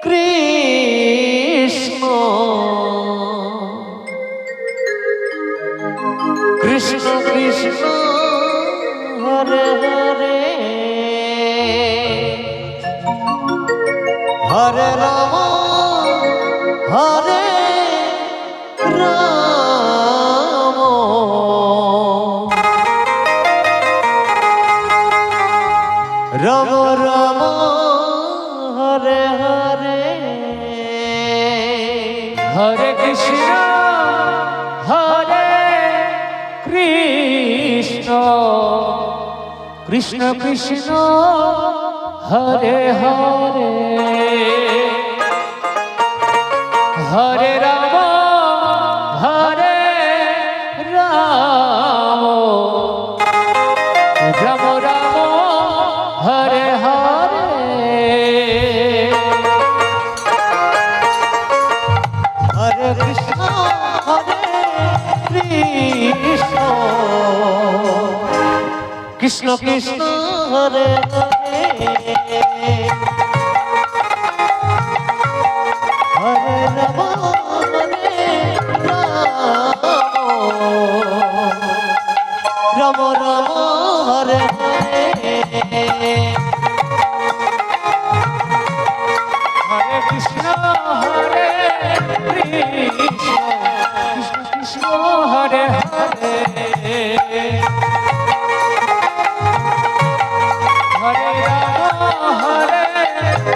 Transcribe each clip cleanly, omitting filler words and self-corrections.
Krishna Krishna Krishna Hare Hare Hare Ram Hare Ram Ram Ram Hare Hare Hare Krishna Hare Krishna Krishna Krishna Hare Hare Hare Ram Hare Ram Ram Ram Hare Hare Hare Krishna Hare Krishna Krishna Krishna Hare Hare Hare Ram Hare Ram Ram Ram Hare Hare Hare Krishna Hare Krishna Krishna Krishna Hare Hare Hare Ram Hare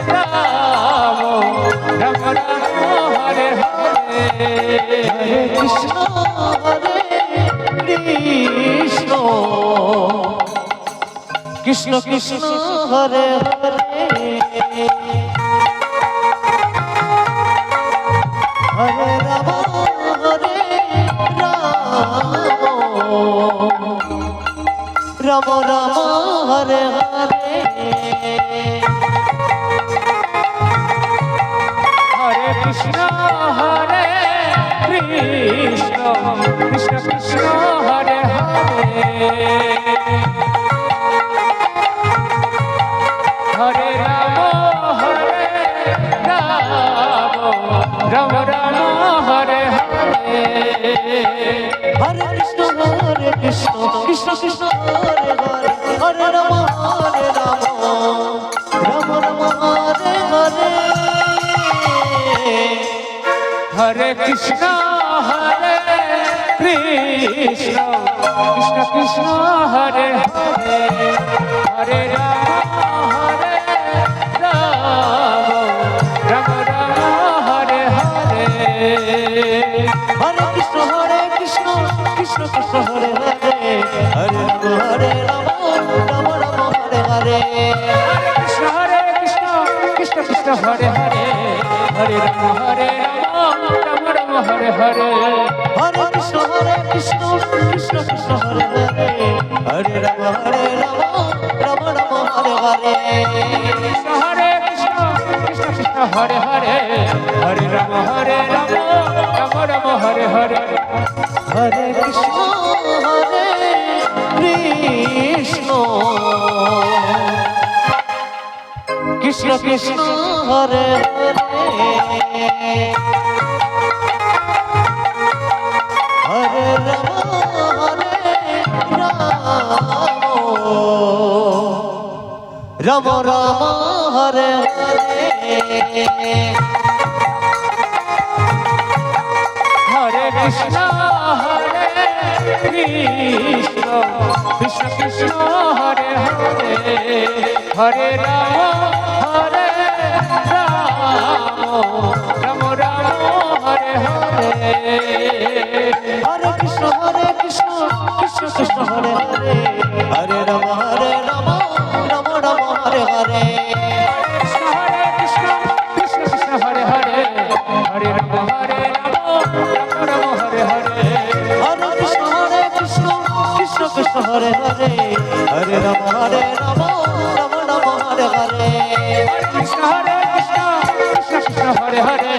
Ram Ram Ram Hare Hare Hare Krishna Hare Krishna Krishna Krishna Hare Hare Hare Ram Hare Ram Ram Ram Hare Hare Hare Krishna Hare Krishna Krishna Krishna Hare Hare Hare Ram Hare Ram Ram Ram Hare Hare Hare Krishna Krishna Krishna Hare Hare Hare Ram Ram Ram Hare Hare Hare Krishna Hare Krishna Krishna Krishna Hare Hare Hare Ram Hare Ram Ram Ram Hare Hare Hare Krishna Krishna Krishna Hare Hare Hare Ram Ram Ram Hare Hare Hare Krishna Krishna Krishna Hare Hare Hare Ram Ram Ram Hare Hare Hare Krishna Krishna Krishna Hare Hare Hare Ram Ram Ram Hare Hare Hare Krishna Krishna Hare Hare Hare Ram Ram Ram Hare Hare Hare Krishna Hare Krishna Krishna Krishna Hare Hare Hare Ram Ram Ram Hare Hare Hare Krishna Hare Krishna Krishna Krishna Hare Hare Hare Ram Hare Ram Ram Ram Hare Hare Hare Krishna Krishna Krishna Hare Hare Hare Ram Ram Ram Hare Hare Krishna Krishna Hare Hare Hare Ram Ram Hare Hare Hare Krishna Krishna Hare Hare Hare Ram Ram Ram Hare Hare Krishna Krishna Hare Hare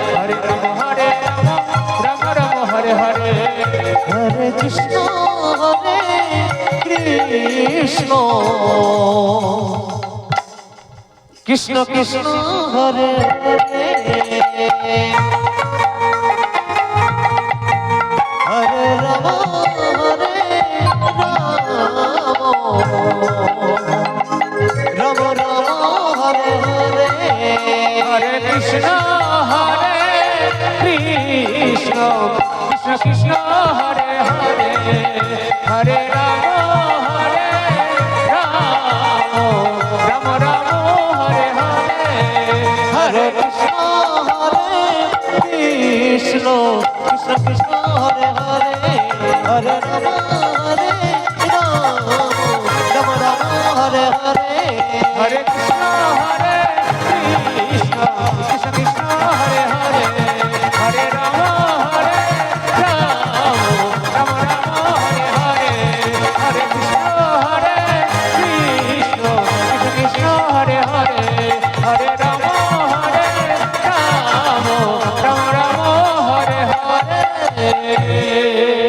Hare Ram Ram Ram Hare Hare Hare Krishna Hare Krishna Krishna Krishna Hare Hare Ram Hare Ram Ram Ram Hare Hare Hare Krishna Krishna Krishna Hare Hare Hare Ram Ram Ram Hare Hare Hare Krishna Hare Krishna Krishna Krishna Hare Hare Hare Ram Ram Ram Hare Hare Hare Krishna